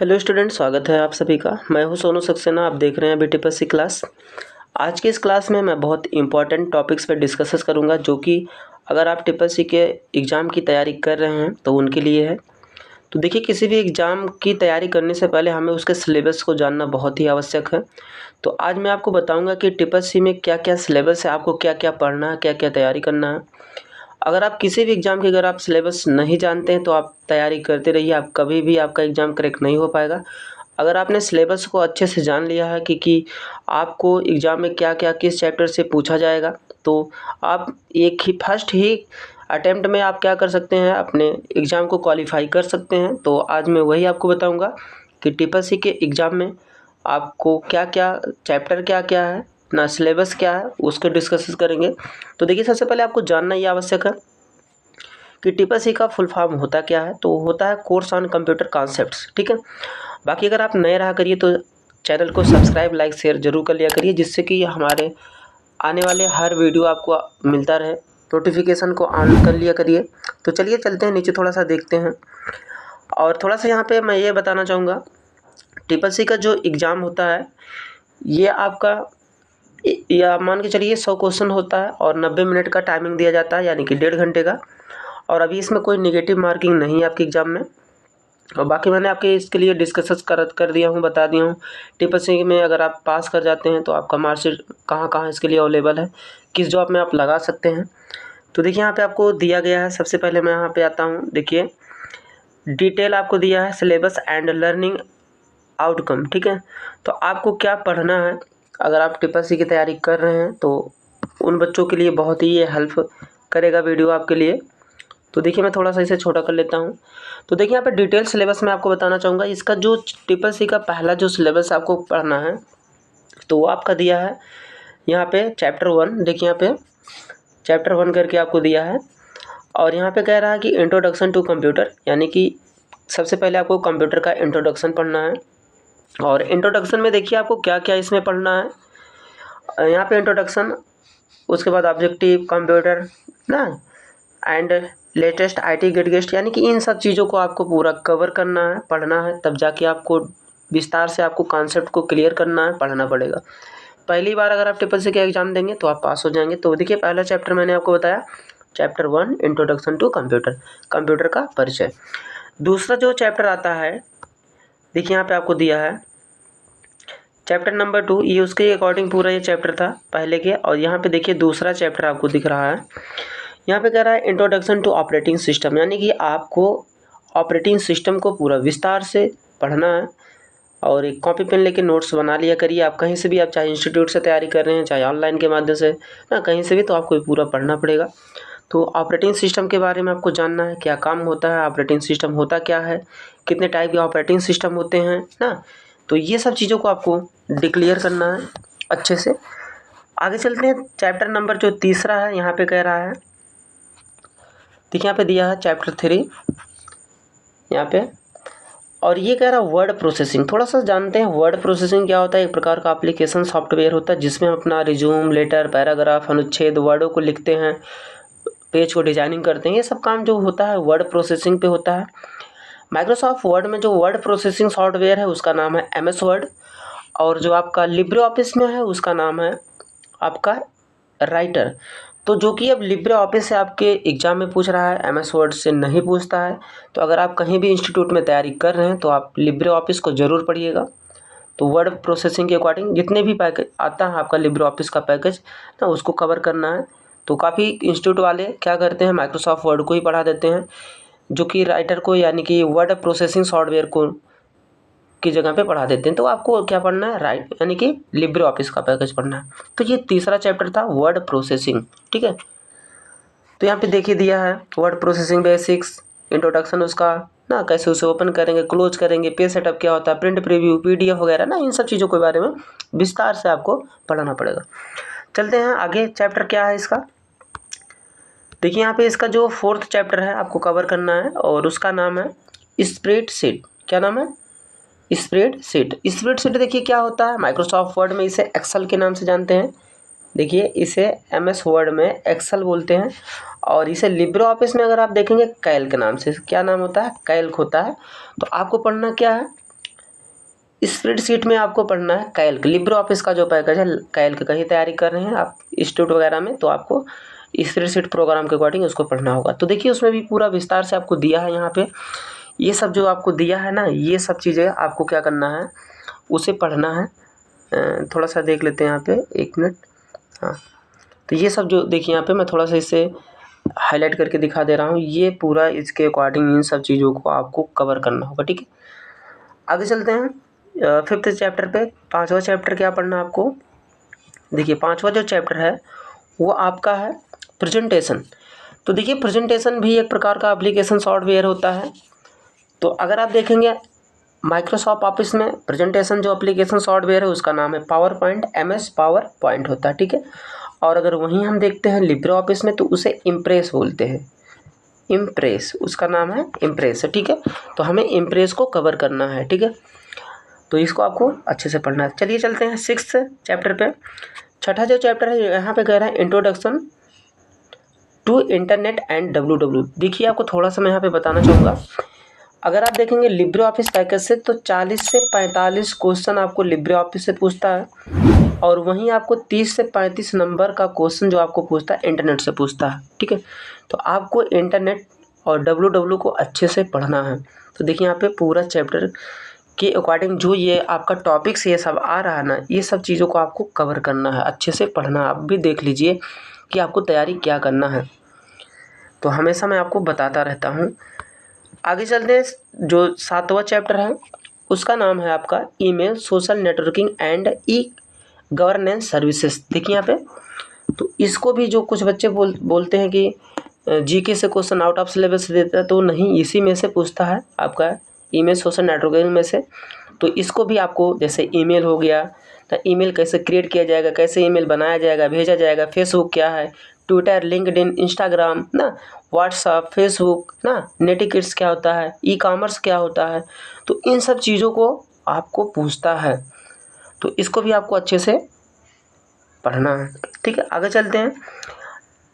Hello student, स्वागत है आप सभी का। मैं हूं सोनू सक्सेना। आप देख रहे हैं BTPSC क्लास। आज के इस क्लास में मैं बहुत इंपॉर्टेंट टॉपिक्स पर डिस्कस करूंगा, जो कि अगर आप TPSC के एग्ज़ाम की तैयारी कर रहे हैं तो उनके लिए है। तो देखिए, किसी भी एग्ज़ाम की तैयारी करने से पहले हमें उसके सिलेबस को जानना बहुत ही आवश्यक है। तो आज मैं आपको बताऊँगा कि TPSC में क्या क्या सिलेबस है, आपको क्या क्या पढ़ना है, क्या क्या तैयारी करना है। अगर आप किसी भी एग्ज़ाम की अगर आप सिलेबस नहीं जानते हैं तो आप तैयारी करते रहिए, आप कभी भी आपका एग्ज़ाम क्रैक नहीं हो पाएगा। अगर आपने सिलेबस को अच्छे से जान लिया है कि आपको एग्ज़ाम में क्या-क्या किस चैप्टर से पूछा जाएगा, तो आप एक ही फर्स्ट ही अटेम्प्ट में आप क्या कर सकते हैं, अपने एग्ज़ाम को क्वालीफाई कर सकते हैं। तो आज मैं वही आपको बताऊँगा कि TPSC के एग्ज़ाम में आपको क्या-क्या चैप्टर क्या-क्या है, अपना सिलेबस क्या है, उसको डिस्कस करेंगे। तो देखिए, सबसे पहले आपको जानना ये आवश्यक है कि TPSC का फुल फॉर्म होता क्या है। तो होता है कोर्स ऑन कंप्यूटर कॉन्सेप्ट्स, ठीक है। बाकी अगर आप नए रहा करिए तो चैनल को सब्सक्राइब, लाइक, शेयर ज़रूर कर लिया करिए, जिससे कि हमारे आने वाले हर वीडियो आपको मिलता रहे। नोटिफिकेशन को ऑन कर लिया करिए। तो चलिए चलते हैं नीचे, थोड़ा सा देखते हैं। और थोड़ा सा यहाँ पे मैं ये बताना चाहूँगा, TPSC का जो एग्ज़ाम होता है ये आपका या मान के चलिए 100 क्वेश्चन होता है और 90 मिनट का टाइमिंग दिया जाता है, यानी कि 1.5 घंटे का। और अभी इसमें कोई नेगेटिव मार्किंग नहीं है आपके एग्ज़ाम में। और बाकी मैंने आपके इसके लिए डिस्कस कर दिया हूँ, बता दिया हूँ। TPSC में अगर आप पास कर जाते हैं तो आपका मार्कशीट कहाँ-कहाँ इसके लिए अवेलेबल है, किस जॉब में आप लगा सकते हैं। तो देखिए, यहाँ पे आपको दिया गया है। सबसे पहले मैं यहाँ पे आता हूँ। देखिए, डिटेल आपको दिया है, सिलेबस एंड लर्निंग आउटकम, ठीक है। तो आपको क्या पढ़ना है, अगर आप TPSC की तैयारी कर रहे हैं तो उन बच्चों के लिए बहुत ही ये हेल्प करेगा वीडियो आपके लिए। तो देखिए, मैं थोड़ा सा इसे छोटा कर लेता हूँ। तो देखिए, यहाँ पे डिटेल सिलेबस मैं आपको बताना चाहूँगा। इसका जो TPSC का पहला जो सिलेबस आपको पढ़ना है तो वो आपका दिया है यहाँ पे चैप्टर 1। देखिए, यहाँ पे चैप्टर 1 करके आपको दिया है। और यहाँ पे कह रहा है कि इंट्रोडक्शन टू कंप्यूटर, यानी कि सबसे पहले आपको कंप्यूटर का इंट्रोडक्शन पढ़ना है। और इंट्रोडक्शन में देखिए आपको क्या-क्या इसमें पढ़ना है। यहाँ पे इंट्रोडक्शन, उसके बाद ऑब्जेक्टिव, कंप्यूटर ना, एंड लेटेस्ट IT गेट गेस्ट, यानी कि इन सब चीज़ों को आपको पूरा कवर करना है, पढ़ना है। तब जाके आपको विस्तार से आपको कॉन्सेप्ट को क्लियर करना है, पढ़ना पड़ेगा। पहली बार अगर आप TPSC का एग्ज़ाम देंगे तो आप पास हो जाएंगे। तो देखिए, पहला चैप्टर मैंने आपको बताया, chapter 1 introduction to computer, computer का परिचय। दूसरा जो चैप्टर आता है, देखिए यहाँ पे आपको दिया है चैप्टर नंबर 2। ये उसके अकॉर्डिंग पूरा ये चैप्टर था पहले के। और यहाँ पे देखिए दूसरा चैप्टर आपको दिख रहा है। यहाँ पे कह रहा है इंट्रोडक्शन टू ऑपरेटिंग सिस्टम, यानी कि आपको ऑपरेटिंग सिस्टम को पूरा विस्तार से पढ़ना है। और एक कॉपी पेन लेके नोट्स बना लिया करिए। आप कहीं से भी, आप चाहे इंस्टीट्यूट से तैयारी कर रहे हैं, चाहे ऑनलाइन के माध्यम से ना, कहीं से भी, तो आपको पूरा पढ़ना पड़ेगा। तो ऑपरेटिंग सिस्टम के बारे में आपको जानना है, क्या काम होता है, ऑपरेटिंग सिस्टम होता क्या है, कितने टाइप के ऑपरेटिंग सिस्टम होते हैं ना। तो ये सब चीज़ों को आपको डिक्लेयर करना है अच्छे से। आगे चलते हैं। चैप्टर नंबर जो तीसरा है, यहाँ पे कह रहा है, देखिए यहाँ पे दिया है चैप्टर 3 यहाँ पे। और ये कह रहा है वर्ड प्रोसेसिंग। थोड़ा सा जानते हैं वर्ड प्रोसेसिंग क्या होता है। एक प्रकार का एप्लीकेशन सॉफ्टवेयर होता है जिसमें हम अपना रिज्यूम, लेटर, पैराग्राफ, अनुच्छेद, वर्डों को लिखते हैं, पेज को डिजाइनिंग करते हैं। ये सब काम जो होता है वर्ड प्रोसेसिंग पे होता है। माइक्रोसॉफ्ट वर्ड में जो वर्ड प्रोसेसिंग सॉफ्टवेयर है उसका नाम है MS वर्ड। और जो आपका लिब्रे ऑफिस में है उसका नाम है आपका राइटर। तो जो कि अब लिब्रे ऑफिस से आपके एग्ज़ाम में पूछ रहा है, MS वर्ड से नहीं पूछता है। तो अगर आप कहीं भी इंस्टीट्यूट में तैयारी कर रहे हैं तो आप लिब्रे ऑफिस को ज़रूर पढ़िएगा। तो वर्ड प्रोसेसिंग के अकॉर्डिंग जितने भी पैकेज आता है आपका लिब्रे ऑफिस का पैकेज ना, उसको कवर करना है। तो काफ़ी इंस्टीट्यूट वाले क्या करते हैं, माइक्रोसॉफ्ट वर्ड को ही पढ़ा देते हैं, जो कि राइटर को, यानी कि वर्ड प्रोसेसिंग सॉफ्टवेयर को की जगह पे पढ़ा देते हैं। तो आपको क्या पढ़ना है, राइट, यानी कि लिब्रे ऑफिस का पैकेज पढ़ना है। तो ये तीसरा चैप्टर था वर्ड प्रोसेसिंग, ठीक है। तो यहाँ पे देखिए दिया है वर्ड प्रोसेसिंग बेसिक्स, इंट्रोडक्शन उसका ना, कैसे उसे ओपन करेंगे, क्लोज करेंगे, पेज सेटअप क्या होता है, प्रिंट प्रीव्यू, PDF वगैरह ना, इन सब चीज़ों के बारे में विस्तार से आपको पढ़ना पड़ेगा। चलते हैं आगे। चैप्टर क्या है इसका, देखिए यहाँ पे इसका जो 4th चैप्टर है आपको कवर करना है और उसका नाम है स्प्रेडशीट। क्या नाम है, स्प्रेडशीट। स्प्रेडशीट देखिए क्या होता है, माइक्रोसॉफ्ट वर्ड में इसे एक्सेल के नाम से जानते हैं। देखिए इसे MS वर्ड में एक्सेल बोलते हैं। और इसे लिब्रे ऑफिस में अगर आप देखेंगे कैल्क के नाम से, क्या नाम होता है, कैल्क होता है। तो आपको पढ़ना क्या है, स्प्रेडशीट में आपको पढ़ना है कैल्क, लिब्रे ऑफिस का जो पैकेज है कैल्क का ही तैयारी कर रहे हैं आप इंस्टीट्यूट वगैरह में, तो आपको स्प्रेडशीट प्रोग्राम के अकॉर्डिंग उसको पढ़ना होगा। तो देखिए उसमें भी पूरा विस्तार से आपको दिया है यहाँ पे, ये सब जो आपको दिया है ना, ये सब चीज़ें आपको क्या करना है, उसे पढ़ना है। थोड़ा सा देख लेते हैं यहाँ पे, 1 मिनट। हाँ, तो ये सब जो देखिए यहाँ पे मैं थोड़ा सा इसे हाईलाइट करके दिखा दे रहा हूँ, ये पूरा इसके अकॉर्डिंग इन सब चीज़ों को आपको कवर करना होगा, ठीक है। आगे चलते हैं 5th चैप्टर पे। 5वां चैप्टर क्या पढ़ना है आपको, देखिए 5वां जो चैप्टर है वो आपका है प्रेजेंटेशन। तो देखिए प्रेजेंटेशन भी एक प्रकार का एप्लीकेशन सॉफ्टवेयर होता है। तो अगर आप देखेंगे माइक्रोसॉफ्ट ऑफिस में प्रेजेंटेशन जो एप्लीकेशन सॉफ्टवेयर है उसका नाम है power point, MS power point होता है, ठीक है। और अगर वहीं हम देखते हैं लिब्रे ऑफिस में तो उसे इम्प्रेस बोलते हैं, इम्प्रेस, उसका नाम है इम्प्रेस, ठीक है। तो हमें इम्प्रेस को कवर करना है, ठीक है। तो इसको आपको अच्छे से पढ़ना है। चलिए चलते हैं 6th चैप्टर पे। छठा जो चैप्टर है यहाँ पे कह रहा है introduction to internet and WWW। देखिए आपको थोड़ा सा मैं यहाँ पे बताना चाहूँगा, अगर आप देखेंगे लिब्रे ऑफिस पैकेज से तो 40 से 45 क्वेश्चन आपको लिब्रे ऑफिस से पूछता है, और वहीं आपको 30 से 35 नंबर का क्वेश्चन जो आपको पूछता है इंटरनेट से पूछता है, ठीक है। तो आपको इंटरनेट और WWW को अच्छे से पढ़ना है। तो देखिए यहाँ पे पूरा चैप्टर के अकॉर्डिंग जो ये आपका टॉपिक्स ये सब आ रहा है ना, ये सब चीज़ों को आपको कवर करना है, अच्छे से पढ़ना है। आप भी देख लीजिए कि आपको तैयारी क्या करना है, तो हमेशा मैं आपको बताता रहता हूँ। आगे चलते हैं, जो 7वां चैप्टर है उसका नाम है आपका email, social networking and e governance services. देखिए यहाँ पे, तो इसको भी जो कुछ बच्चे बोलते हैं कि GK से क्वेश्चन आउट ऑफ सिलेबस देता है, तो नहीं, इसी में से पूछता है आपका ईमेल सोशल नेटवर्किंग में से। तो इसको भी आपको, जैसे ईमेल हो गया, तो ईमेल कैसे क्रिएट किया जाएगा, कैसे ईमेल बनाया जाएगा, भेजा जाएगा, फेसबुक क्या है, ट्विटर, लिंक्डइन, इंस्टाग्राम ना, व्हाट्सअप, फेसबुक ना, नेटिकेट्स क्या होता है, ई-कॉमर्स क्या होता है, तो इन सब चीज़ों को आपको पूछता है। तो इसको भी आपको अच्छे से पढ़ना है, ठीक है। आगे चलते हैं,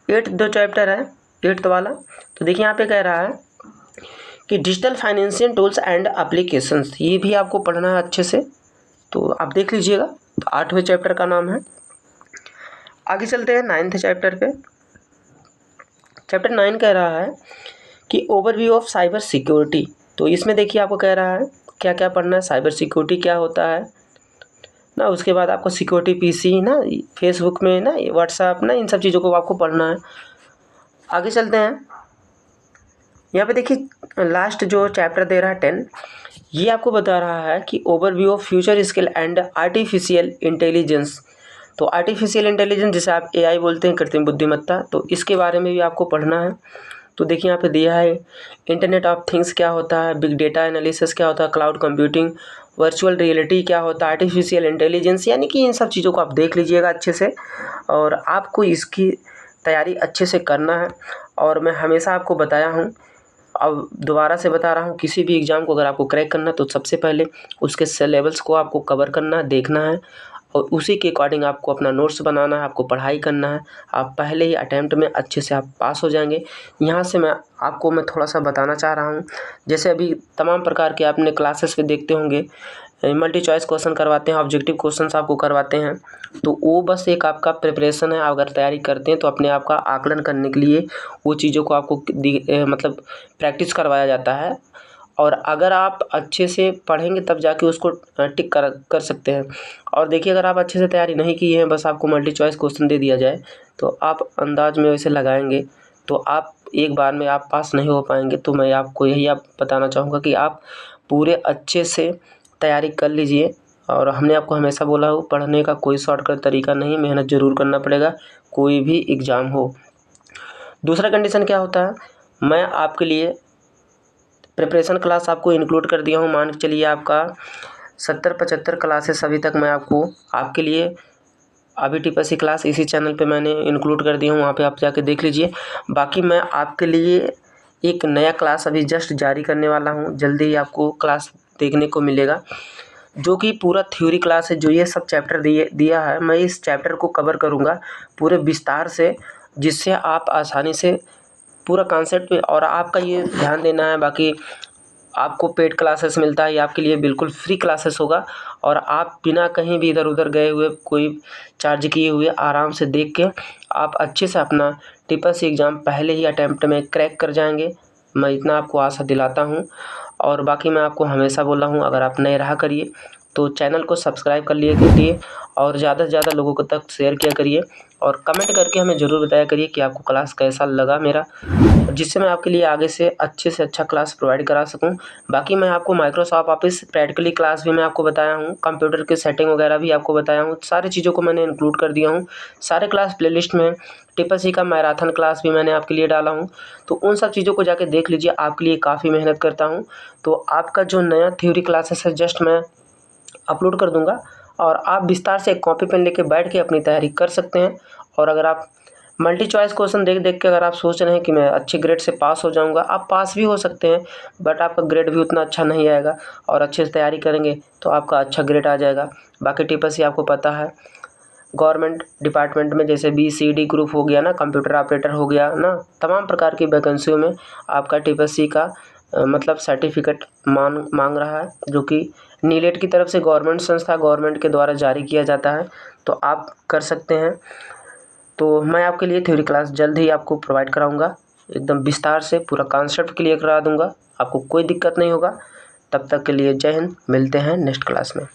8th जो चैप्टर है 8th वाला। तो देखिए यहाँ पे कह रहा है कि digital financial tools and applications, ये भी आपको पढ़ना है अच्छे से, तो आप देख लीजिएगा। तो 8वें चैप्टर का नाम है। आगे चलते हैं 9th चैप्टर पे। चैप्टर 9 कह रहा है कि ओवरव्यू ऑफ साइबर सिक्योरिटी। तो इसमें देखिए आपको कह रहा है क्या क्या पढ़ना है, साइबर सिक्योरिटी क्या होता है ना, उसके बाद आपको सिक्योरिटी PC ना, फेसबुक में ना, व्हाट्सएप ना, इन सब चीज़ों को आपको पढ़ना है। आगे चलते हैं, यहाँ पे देखिए लास्ट जो चैप्टर दे रहा है 10, ये आपको बता रहा है कि overview of future skill and artificial intelligence. तो आर्टिफिशियल इंटेलिजेंस जिसे आप AI बोलते हैं, कृत्रिम बुद्धिमत्ता, तो इसके बारे में भी आपको पढ़ना है। तो देखिए यहाँ पे दिया है इंटरनेट ऑफ थिंग्स क्या होता है, बिग डेटा एनालिसिस क्या होता है, क्लाउड कंप्यूटिंग, वर्चुअल रियलिटी क्या होता है, आर्टिफिशियल इंटेलिजेंस, यानी कि इन सब चीज़ों को आप देख लीजिएगा अच्छे से, और आपको इसकी तैयारी अच्छे से करना है। और मैं हमेशा आपको बताया हूँ, अब दोबारा से बता रहा हूँ, किसी भी एग्ज़ाम को अगर आपको क्रैक करना है तो सबसे पहले उसके सिलेबस को आपको कवर करना है, देखना है, और उसी के अकॉर्डिंग आपको अपना नोट्स बनाना है, आपको पढ़ाई करना है। आप पहले ही अटैम्प्ट में अच्छे से आप पास हो जाएंगे। यहाँ से मैं थोड़ा सा बताना चाह रहा हूँ, जैसे अभी तमाम प्रकार के आपने क्लासेस पे देखते होंगे, मल्टी चॉइस क्वेश्चन करवाते हैं, ऑब्जेक्टिव क्वेश्चंस आपको करवाते हैं, तो वो बस एक आपका प्रिपरेशन है। अगर तैयारी करते हैं तो अपने आप का आकलन करने के लिए वो चीज़ों को आपको मतलब प्रैक्टिस करवाया जाता है, और अगर आप अच्छे से पढ़ेंगे तब जाके उसको टिक कर सकते हैं। और देखिए अगर आप अच्छे से तैयारी नहीं की है, बस आपको मल्टी चॉइस क्वेश्चन दे दिया जाए तो आप अंदाज में वैसे लगाएंगे तो आप एक बार में आप पास नहीं हो पाएंगे। तो मैं आपको यही बताना चाहूँगा कि आप पूरे अच्छे से तैयारी कर लीजिए। और हमने आपको हमेशा बोला हो, पढ़ने का कोई शॉर्टकट तरीका नहीं, मेहनत ज़रूर करना पड़ेगा, कोई भी एग्ज़ाम हो। दूसरा कंडीशन क्या होता है, मैं आपके लिए प्रिपरेशन क्लास आपको इंक्लूड कर दिया हूँ। मान के चलिए आपका 70-75 क्लासेस अभी तक मैं आपके लिए अभी TPSC क्लास इसी चैनल पे मैंने इंक्लूड कर दिया हूँ, वहाँ पे आप जाके देख लीजिए। बाकी मैं आपके लिए एक नया क्लास अभी जस्ट जारी करने वाला हूँ, जल्दी ही आपको क्लास देखने को मिलेगा, जो कि पूरा थ्योरी क्लास है। जो ये सब चैप्टर दिया है, मैं इस चैप्टर को कवर करूँगा पूरे विस्तार से, जिससे आप आसानी से पूरा कॉन्सेप्ट पे, और आपका ये ध्यान देना है बाकी आपको पेड क्लासेस मिलता है, ये आपके लिए बिल्कुल फ्री क्लासेस होगा और आप बिना कहीं भी इधर उधर गए हुए, कोई चार्ज किए हुए, आराम से देख के आप अच्छे से अपना टीपीएससी एग्ज़ाम पहले ही अटैम्प्ट में क्रैक कर जाएंगे। मैं इतना आपको आशा दिलाता हूँ। और बाकी मैं आपको हमेशा बोल रहा हूँ, अगर आप नए रहा करिए तो चैनल को सब्सक्राइब कर लिए करिए और ज़्यादा से ज़्यादा लोगों को तक शेयर किया करिए और कमेंट करके हमें ज़रूर बताया करिए कि आपको क्लास कैसा लगा मेरा, जिससे मैं आपके लिए आगे से अच्छा क्लास प्रोवाइड करा सकूं। बाकी मैं आपको माइक्रोसॉफ्ट ऑफिस प्रैक्टिकली क्लास भी मैं आपको बताया हूं, कंप्यूटर की सेटिंग वगैरह भी आपको बताया हूं, सारी चीज़ों को मैंने इंक्लूड कर दिया हूं सारे क्लास प्लेलिस्ट में। टीपीएससी का मैराथन क्लास भी मैंने आपके लिए डाला हूँ, तो उन सब चीज़ों को जाके देख लीजिए। आपके लिए काफ़ी मेहनत करता हूँ, तो आपका जो नया थ्योरी क्लासेस है जस्ट मैं अपलोड कर दूंगा और आप विस्तार से एक कॉपी पेन लेके बैठ के अपनी तैयारी कर सकते हैं। और अगर आप मल्टी चॉइस क्वेश्चन देख देख के अगर आप सोच रहे हैं कि मैं अच्छे ग्रेड से पास हो जाऊंगा, आप पास भी हो सकते हैं, बट आपका ग्रेड भी उतना अच्छा नहीं आएगा और अच्छे से तैयारी करेंगे तो आपका अच्छा ग्रेड आ जाएगा। बाकी टीपीएससी आपको पता है गवर्नमेंट डिपार्टमेंट में जैसे BCD ग्रुप हो गया ना, कंप्यूटर ऑपरेटर हो गया ना, तमाम प्रकार की वैकेंसियों में आपका टीपीएससी का मतलब सर्टिफिकेट मांग रहा है, जो कि नीलेट की तरफ से गवर्नमेंट संस्था, गवर्नमेंट के द्वारा जारी किया जाता है, तो आप कर सकते हैं। तो मैं आपके लिए थ्योरी क्लास जल्द ही आपको प्रोवाइड कराऊंगा, एकदम विस्तार से पूरा कॉन्सेप्ट क्लियर करा दूंगा, आपको कोई दिक्कत नहीं होगा। तब तक के लिए जय हिंद, मिलते हैं नेक्स्ट क्लास में।